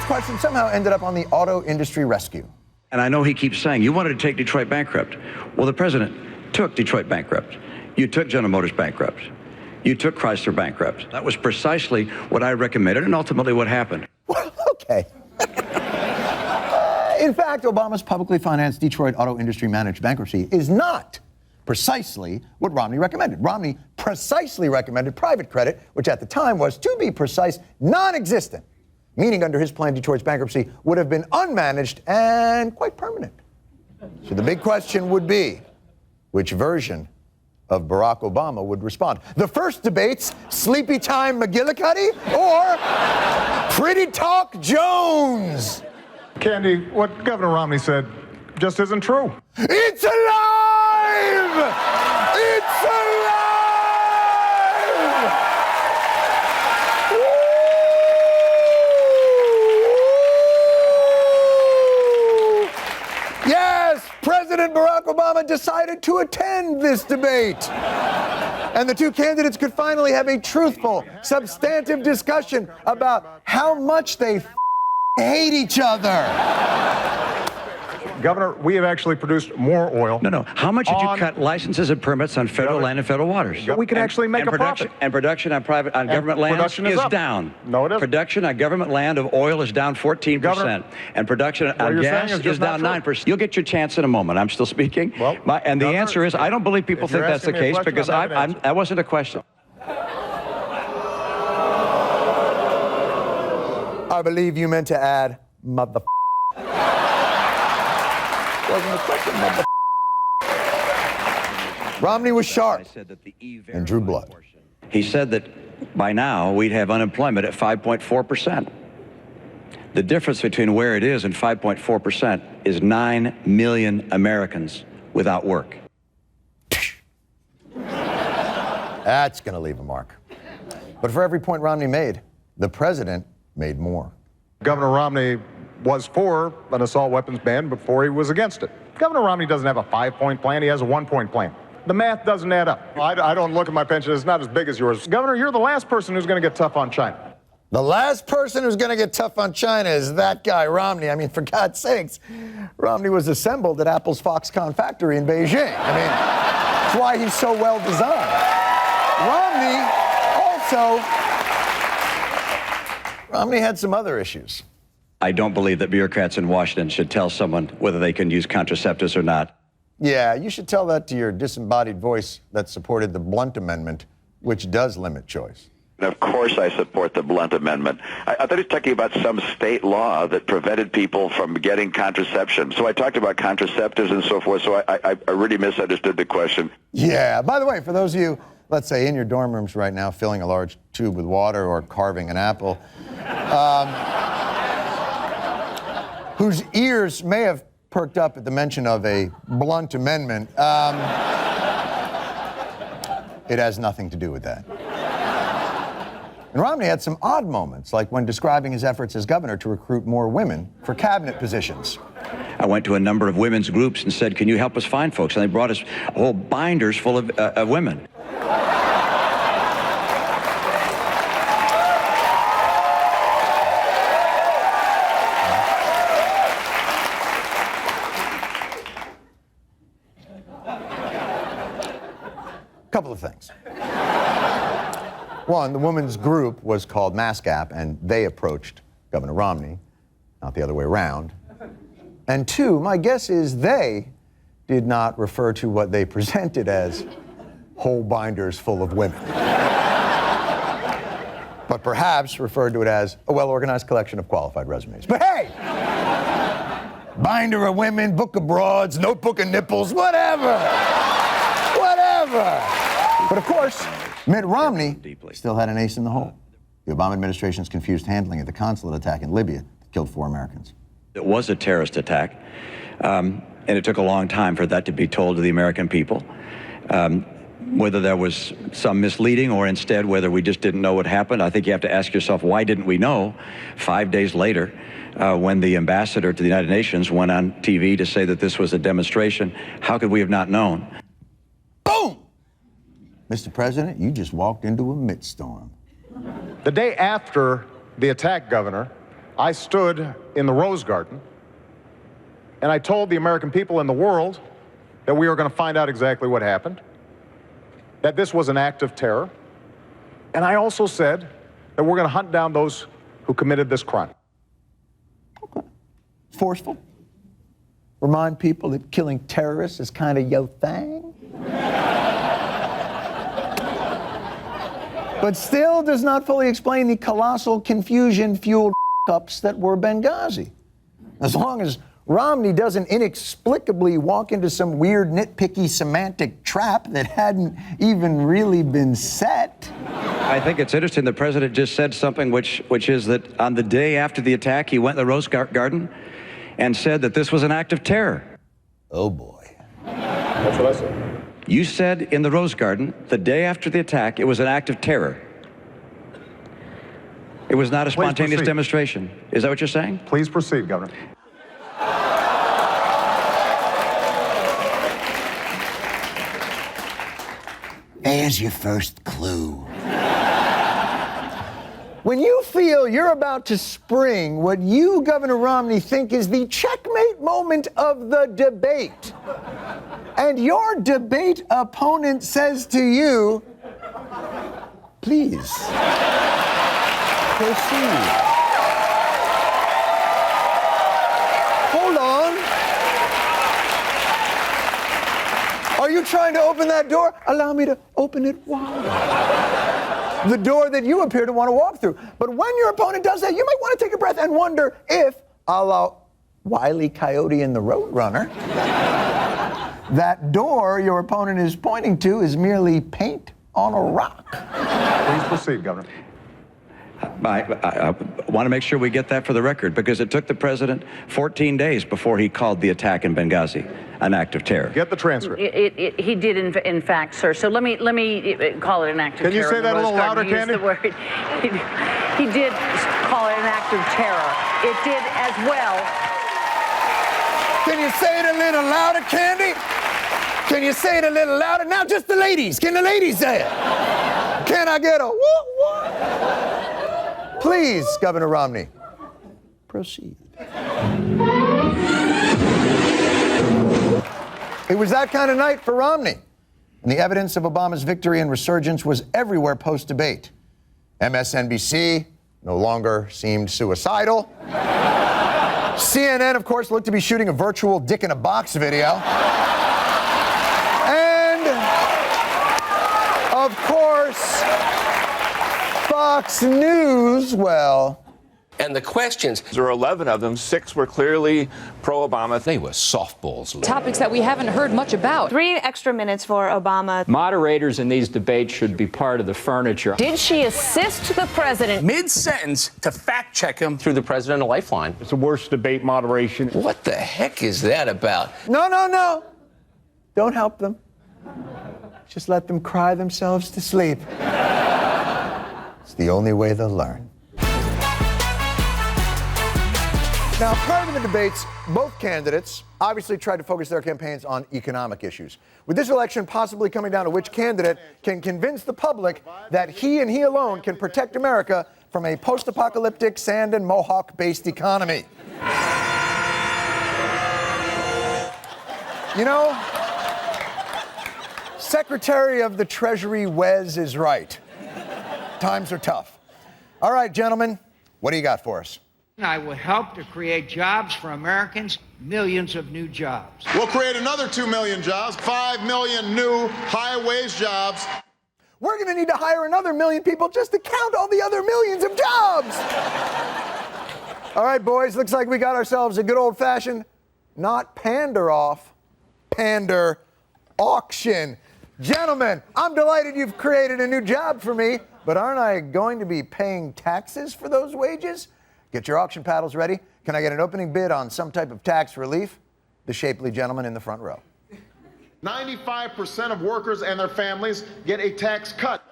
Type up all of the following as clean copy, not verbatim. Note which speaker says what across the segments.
Speaker 1: Tonight's question somehow ended up on the auto industry rescue.
Speaker 2: And I know he keeps saying, you wanted to take Detroit bankrupt. Well, the president took Detroit bankrupt. You took General Motors bankrupt. You took Chrysler bankrupt. That was precisely what I recommended and ultimately what happened.
Speaker 1: Well, okay. In fact, Obama's publicly financed Detroit auto industry managed bankruptcy is not precisely what Romney recommended. Romney precisely recommended private credit, which at the time was, to be precise, non-existent, meaning under his plan, Detroit's bankruptcy would have been unmanaged and quite permanent. So the big question would be, which version of Barack Obama would respond? The first debate's Sleepy Time McGillicuddy or Pretty Talk Jones?
Speaker 3: Candy, what Governor Romney said just isn't true.
Speaker 1: It's alive! It's alive! Woo! Yes, President Barack Obama decided to attend this debate. And the two candidates could finally have a truthful, substantive discussion about how much they hate each other.
Speaker 3: Governor, we have actually produced more oil.
Speaker 2: No. How much did you cut licenses and permits on federal land and federal waters?
Speaker 3: We can actually make a profit.
Speaker 2: And production on government land is down.
Speaker 3: No, it isn't.
Speaker 2: Production on government land of oil is down 14%.
Speaker 3: Governor,
Speaker 2: and production on gas is down 9%. You'll get your chance in a moment. I'm still speaking. Well, and the answer is, I don't believe people think that's the case because that wasn't a question.
Speaker 1: I believe you meant to add mother. Wasn't a question, mother. Romney was sharp and drew blood.
Speaker 2: He said that by now we'd have unemployment at 5.4%. The difference between where it is and 5.4% is 9 million Americans without work.
Speaker 1: That's going to leave a mark. But for every point Romney made, the president made more.
Speaker 3: Governor Romney was for an assault weapons ban before he was against it. Governor Romney doesn't have a 5-point plan, he has a 1-point plan. The math doesn't add up. I don't look at my pension, it's not as big as yours. Governor, you're the last person who's going to get tough on China.
Speaker 1: The last person who's going to get tough on China is that guy, Romney. I mean, for God's sakes, Romney was assembled at Apple's Foxconn factory in Beijing. I mean, that's why he's so well designed. Romney had some other issues.
Speaker 2: I don't believe that bureaucrats in Washington should tell someone whether they can use contraceptives or not.
Speaker 1: Yeah, you should tell that to your disembodied voice that supported the Blunt Amendment, which does limit choice.
Speaker 4: Of course I support the Blunt Amendment. I thought he was talking about some state law that prevented people from getting contraception. So I talked about contraceptives and so forth, so I really misunderstood the question.
Speaker 1: Yeah, by the way, for those of you, let's say, in your dorm rooms right now, filling a large tube with water or carving an apple, whose ears may have perked up at the mention of a Blunt Amendment, it has nothing to do with that. And Romney had some odd moments, like when describing his efforts as governor to recruit more women for cabinet positions.
Speaker 2: I went to a number of women's groups and said, can you help us find folks? And they brought us whole binders full of women.
Speaker 1: Couple of things. One, the women's group was called MASCAP, and they approached Governor Romney, not the other way around. And two, my guess is they did not refer to what they presented as whole binders full of women, but perhaps referred to it as a well-organized collection of qualified resumes. But hey, binder of women, book of broads, notebook of nipples, whatever. But of course, Mitt Romney still had an ace in the hole. The Obama administration's confused handling of the consulate attack in Libya that killed 4 Americans.
Speaker 2: It was a terrorist attack, and it took a long time for that to be told to the American people. Whether there was some misleading or instead whether we just didn't know what happened, I think you have to ask yourself, why didn't we know 5 days later when the ambassador to the United Nations went on TV to say that this was a demonstration? How could we have not known?
Speaker 1: Boom! Mr. President, you just walked into a Mitt storm.
Speaker 3: The day after the attack, Governor, I stood in the Rose Garden and I told the American people and the world that we were going to find out exactly what happened, that this was an act of terror, and I also said that we're going to hunt down those who committed this crime.
Speaker 1: Okay. Forceful. Remind people that killing terrorists is kind of your thing. But still does not fully explain the colossal confusion-fueled ups that were Benghazi. As long as Romney doesn't inexplicably walk into some weird nitpicky semantic trap that hadn't even really been set.
Speaker 2: I think it's interesting the president just said something which is that on the day after the attack, he went to the Rose Garden and said that this was an act of terror.
Speaker 1: Oh boy.
Speaker 3: That's what I said.
Speaker 2: You said in the Rose Garden, the day after the attack, it was an act of terror. It was not a spontaneous demonstration. Is that what you're saying?
Speaker 3: Please proceed, Governor.
Speaker 1: There's your first clue. When you feel you're about to spring what you, Governor Romney, think is the checkmate moment of the debate, and your debate opponent says to you, please, proceed. Hold on. Are you trying to open that door? Allow me to open it wide. The door that you appear to want to walk through. But when your opponent does that, you might want to take a breath and wonder if, a la Wile E. Coyote and the Roadrunner, that door your opponent is pointing to is merely paint on a rock.
Speaker 3: Please proceed, Governor.
Speaker 2: I want to make sure we get that for the record, because it took the president 14 days before he called the attack in Benghazi an act of terror.
Speaker 3: Get the transcript.
Speaker 5: He did, in fact, sir. So let me call it an act of terror.
Speaker 3: Can you say that a little louder, Candy?
Speaker 5: He did call it an act of terror. It did as well.
Speaker 1: Can you say it a little louder, Candy? Can you say it a little louder? Now just the ladies. Can the ladies say it? Can I get a whoop? Please, Governor Romney, proceed. It was that kind of night for Romney, and the evidence of Obama's victory and resurgence was everywhere post-debate. MSNBC no longer seemed suicidal. CNN, of course, looked to be shooting a virtual dick-in-a-box video. And, of course, Fox News, well...
Speaker 6: And the questions, there were 11 of them, 6 were clearly pro-Obama. They were softballs.
Speaker 7: Topics that we haven't heard much about.
Speaker 8: 3 extra minutes for Obama.
Speaker 9: Moderators in these debates should be part of the furniture.
Speaker 5: Did she assist the president?
Speaker 6: Mid-sentence to fact-check him through the president a lifeline.
Speaker 3: It's the worst debate moderation.
Speaker 6: What the heck is that about?
Speaker 1: No. Don't help them. Just let them cry themselves to sleep. It's the only way they'll learn. Now, prior to the debates, both candidates obviously tried to focus their campaigns on economic issues. With this election possibly coming down to which candidate can convince the public that he and he alone can protect America from a post-apocalyptic sand and mohawk-based economy. You know, Secretary of the Treasury Wes is right. Times are tough. All right, gentlemen, what do you got for us?
Speaker 10: I will help to create jobs for Americans, millions of new jobs.
Speaker 11: We'll create another 2 million jobs, 5 million new high-wage jobs.
Speaker 1: We're going to need to hire another million people just to count all the other millions of jobs. All right, boys, looks like we got ourselves a good old-fashioned, not pander off, pander auction. Gentlemen, I'm delighted you've created a new job for me, but aren't I going to be paying taxes for those wages? Get your auction paddles ready. Can I get an opening bid on some type of tax relief? The shapely gentleman in the front row.
Speaker 11: 95% of workers and their families get a tax cut.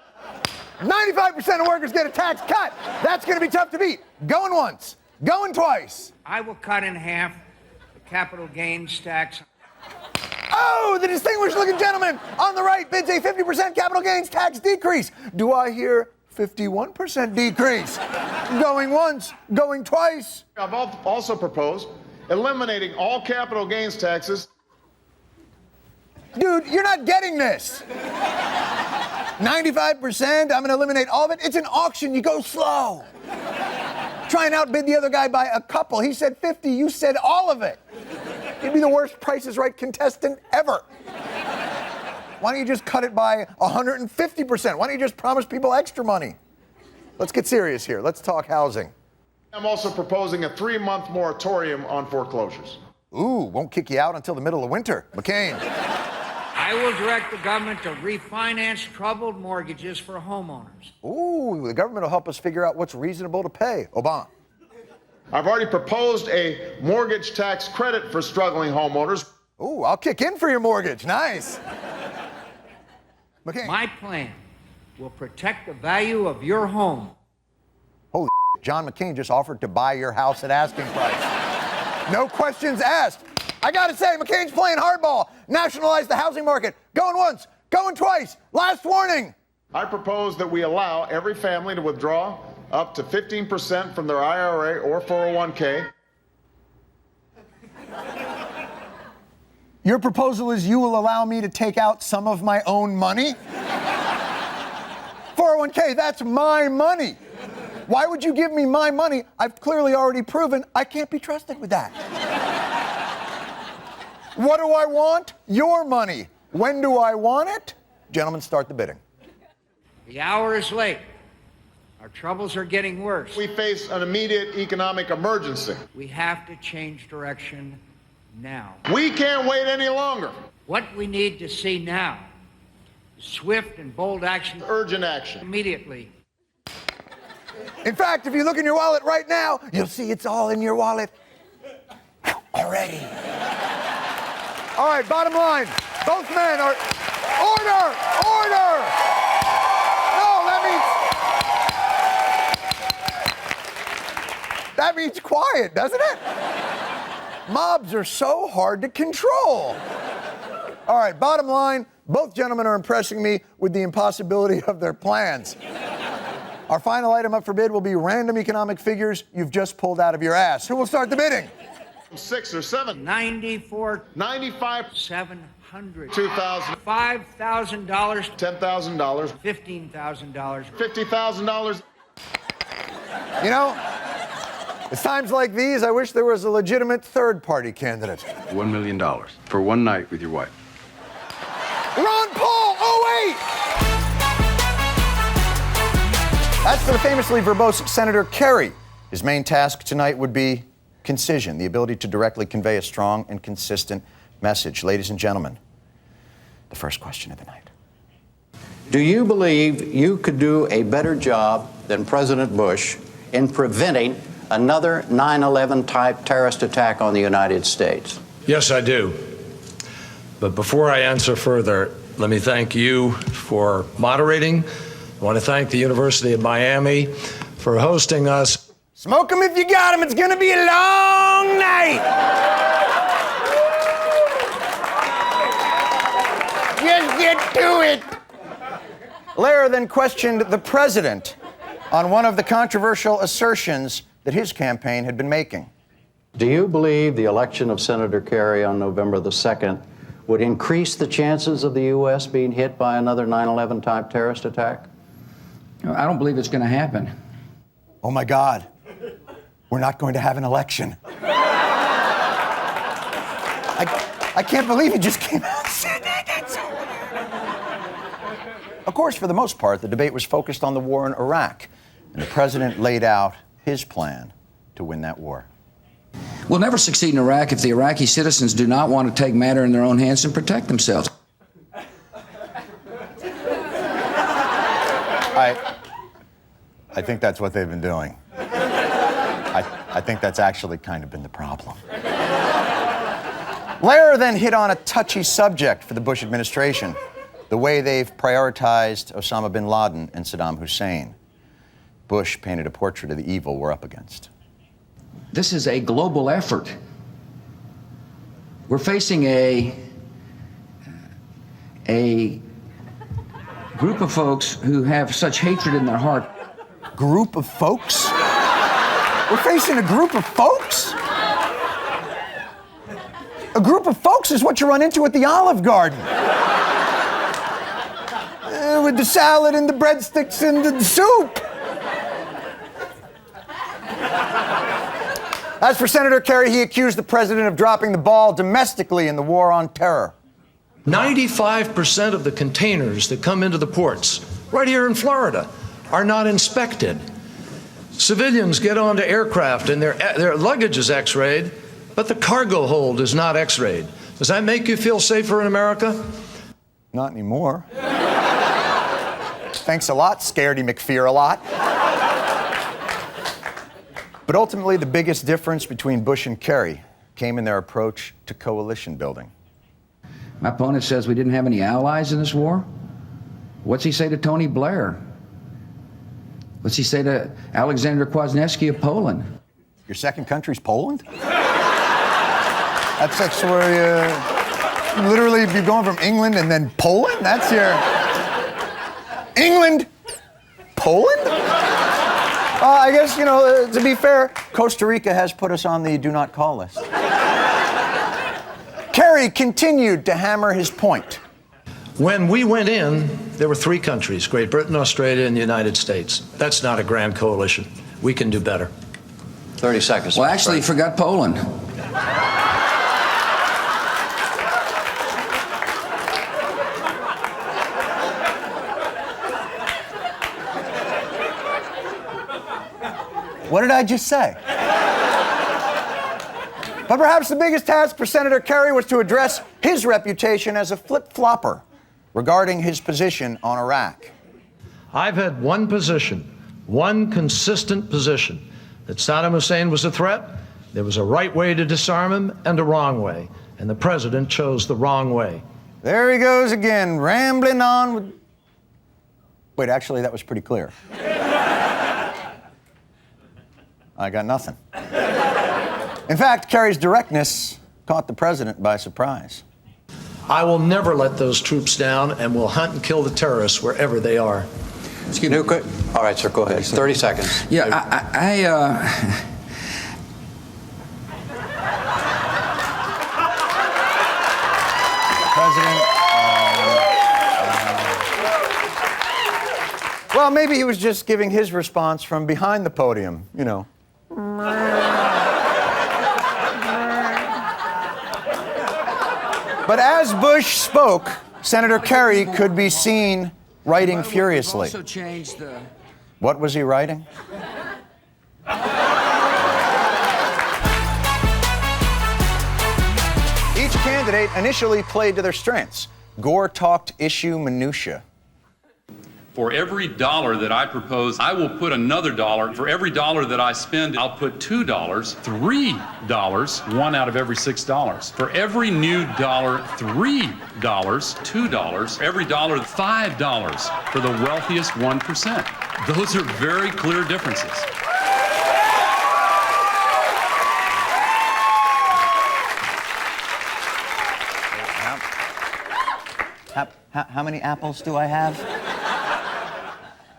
Speaker 1: 95% of workers get a tax cut. That's going to be tough to beat. Going once, going twice.
Speaker 10: I will cut in half the capital gains tax.
Speaker 1: Oh, the distinguished looking gentleman on the right bids a 50% capital gains tax decrease. Do I hear 51% decrease? Going once, going twice.
Speaker 11: I've also proposed eliminating all capital gains taxes.
Speaker 1: Dude, you're not getting this. 95%, I'm gonna eliminate all of it. It's an auction, you go slow. Try and outbid the other guy by a couple. He said 50, you said all of it. You'd be the worst Price is Right contestant ever. Why don't you just cut it by 150%? Why don't you just promise people extra money? Let's get serious here. Let's talk housing.
Speaker 11: I'm also proposing a 3-month moratorium on foreclosures.
Speaker 1: Ooh, won't kick you out until the middle of winter. McCain.
Speaker 10: I will direct the government to refinance troubled mortgages for homeowners.
Speaker 1: Ooh, the government will help us figure out what's reasonable to pay. Obama.
Speaker 11: I've already proposed a mortgage tax credit for struggling homeowners.
Speaker 1: Ooh, I'll kick in for your mortgage. Nice. McCain.
Speaker 10: My plan will protect the value of your home.
Speaker 1: Holy shit, John McCain just offered to buy your house at asking price. No questions asked. I gotta say, McCain's playing hardball. Nationalize the housing market. Going once, going twice. Last warning.
Speaker 11: I propose that we allow every family to withdraw up to 15% from their IRA or 401k.
Speaker 1: Your proposal is you will allow me to take out some of my own money? 401k, that's my money. Why would you give me my money? I've clearly already proven I can't be trusted with that. What do I want? Your money. When do I want it? Gentlemen, start the bidding.
Speaker 10: The hour is late. Our troubles are getting worse.
Speaker 11: We face an immediate economic emergency.
Speaker 10: We have to change direction now.
Speaker 11: We can't wait any longer.
Speaker 10: What we need to see now is swift and bold action.
Speaker 11: Urgent action.
Speaker 10: Immediately.
Speaker 1: In fact, if you look in your wallet right now, you'll see it's all in your wallet already. All right, bottom line. Both men are... Order! Order! No, that means quiet, doesn't it? Mobs are so hard to control. All right, bottom line, both gentlemen are impressing me with the impossibility of their plans. Our final item up for bid will be random economic figures you've just pulled out of your ass. Who will start the bidding?
Speaker 11: 6 or 7.
Speaker 10: 94.
Speaker 11: 95.
Speaker 10: 700.
Speaker 11: 2,000.
Speaker 10: $5,000.
Speaker 11: $10,000.
Speaker 10: $15,000.
Speaker 11: $50,000.
Speaker 1: You know, it's times like these, I wish there was a legitimate third-party candidate.
Speaker 12: $1 million for one night with your wife.
Speaker 1: Ron Paul! Oh, wait! As for the famously verbose Senator Kerry, his main task tonight would be concision, the ability to directly convey a strong and consistent message. Ladies and gentlemen, the first question of the night.
Speaker 9: Do you believe you could do a better job than President Bush in preventing another 9/11 type terrorist attack on the United States?
Speaker 13: Yes, I do. But before I answer further, let me thank you for moderating. I want to thank the University of Miami for hosting us.
Speaker 1: Smoke 'em if you got 'em. It's going to be a long night. Just get to it. Lehrer then questioned the president on one of the controversial assertions that his campaign had been making.
Speaker 9: Do you believe the election of Senator Kerry on November the 2nd would increase the chances of the U.S. being hit by another 9/11 type terrorist attack?
Speaker 14: I don't believe it's going to happen.
Speaker 1: Oh, my God. We're not going to have an election. I can't believe he just came out and said that. Of course, for the most part, the debate was focused on the war in Iraq, and the president laid out his plan to win that war.
Speaker 14: We'll never succeed in Iraq if the Iraqi citizens do not want to take matter in their own hands and protect themselves.
Speaker 1: I think that's what they've been doing. I think that's actually kind of been the problem. Lehrer then hit on a touchy subject for the Bush administration, the way they've prioritized Osama bin Laden and Saddam Hussein. Bush painted a portrait of the evil we're up against.
Speaker 14: This is a global effort. We're facing a group of folks who have such hatred in their heart.
Speaker 1: Group of folks? We're facing a group of folks? A group of folks is what you run into at the Olive Garden. With the salad and the breadsticks and the soup. As for Senator Kerry, he accused the president of dropping the ball domestically in the war on terror.
Speaker 13: 95% of the containers that come into the ports, right here in Florida, are not inspected. Civilians get onto aircraft and their luggage is x-rayed, but the cargo hold is not x-rayed. Does that make you feel safer in America?
Speaker 1: Not anymore. Thanks a lot, Scaredy McFear a lot. But ultimately, the biggest difference between Bush and Kerry came in their approach to coalition building.
Speaker 14: My opponent says we didn't have any allies in this war. What's he say to Tony Blair? What's he say to Alexander Kwasniewski of Poland?
Speaker 1: Your second country's Poland? That's where you literally, you're going from England and then Poland? That's your... England? Poland? I guess, you know, to be fair, Costa Rica has put us on the do not call list. Kerry continued to hammer his point.
Speaker 13: When we went in, there were 3 countries, Great Britain, Australia, and the United States. That's not a grand coalition. We can do better.
Speaker 9: 30 seconds.
Speaker 14: Well, actually, you forgot Poland.
Speaker 1: What did I just say? But perhaps the biggest task for Senator Kerry was to address his reputation as a flip-flopper regarding his position on Iraq.
Speaker 13: I've had one position, one consistent position, that Saddam Hussein was a threat. There was a right way to disarm him and a wrong way, and the president chose the wrong way.
Speaker 1: There he goes again, rambling on with... Wait, actually, that was pretty clear. I got nothing. In fact, Kerry's directness caught the president by surprise.
Speaker 13: I will never let those troops down, and will hunt and kill the terrorists wherever they are.
Speaker 9: Excuse me. All right, sir, go ahead. 30 seconds.
Speaker 14: Yeah,
Speaker 1: President, well, maybe he was just giving his response from behind the podium, you know. But as Bush spoke, Senator Kerry could be seen writing furiously.
Speaker 14: Also changed the...
Speaker 1: What was he writing? Each candidate initially played to their strengths. Gore talked issue minutia.
Speaker 12: For every dollar that I propose, I will put another dollar. For every dollar that I spend, I'll put $2, $3, 1 out of every $6. For every new dollar, $3, $2. For every dollar, $5 for the wealthiest 1%. Those are very clear differences.
Speaker 1: How many apples do I have?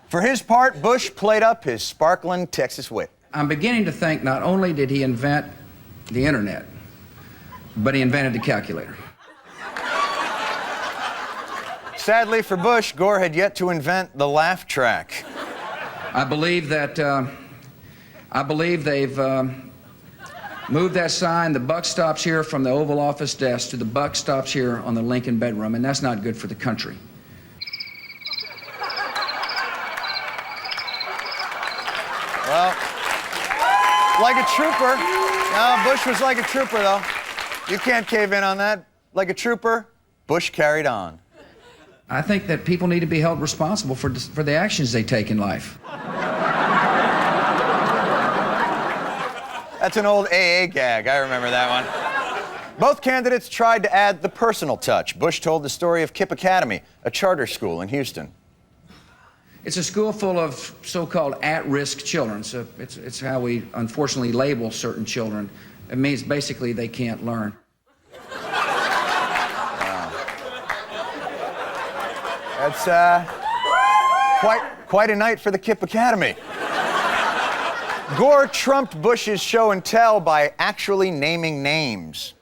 Speaker 1: For his part, Bush played up his sparkling Texas wit.
Speaker 14: I'm beginning to think not only did he invent the internet, but he invented the calculator.
Speaker 1: Sadly for Bush, Gore had yet to invent the laugh track.
Speaker 14: I believe they've moved that sign, the buck stops here, from the Oval Office desk to the buck stops here on the Lincoln bedroom, and that's not good for the country.
Speaker 1: Well, like a trooper. No, Bush was like a trooper, though. You can't cave in on that. Like a trooper, Bush carried on.
Speaker 14: I think that people need to be held responsible for the actions they take in life.
Speaker 1: That's an old AA gag. I remember that one. Both candidates tried to add the personal touch. Bush told the story of Kipp Academy, a charter school in Houston.
Speaker 14: It's a school full of so-called at-risk children. So it's how we unfortunately label certain children. It means basically they can't learn.
Speaker 1: Wow. That's quite a night for the Kipp Academy. Gore trumped Bush's show and tell by actually naming names.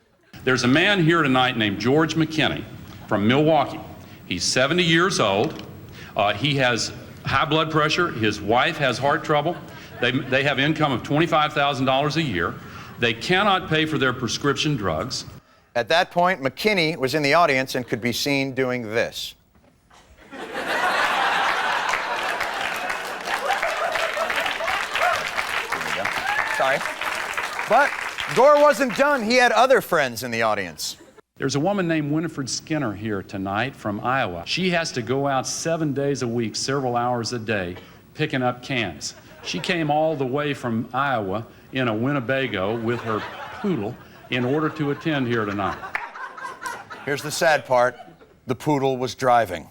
Speaker 12: There's a man here tonight named George McKinney from Milwaukee. He's 70 years old. He has high blood pressure. His wife has heart trouble. They have income of $25,000 a year. They cannot pay for their prescription drugs.
Speaker 1: At that point, McKinney was in the audience and could be seen doing this. Sorry. But Gore wasn't done. He had other friends in the audience.
Speaker 12: There's a woman named Winifred Skinner here tonight from Iowa. She has to go out 7 days a week, several hours a day, picking up cans. She came all the way from Iowa in a Winnebago with her poodle in order to attend here tonight.
Speaker 1: Here's the sad part. The poodle was driving.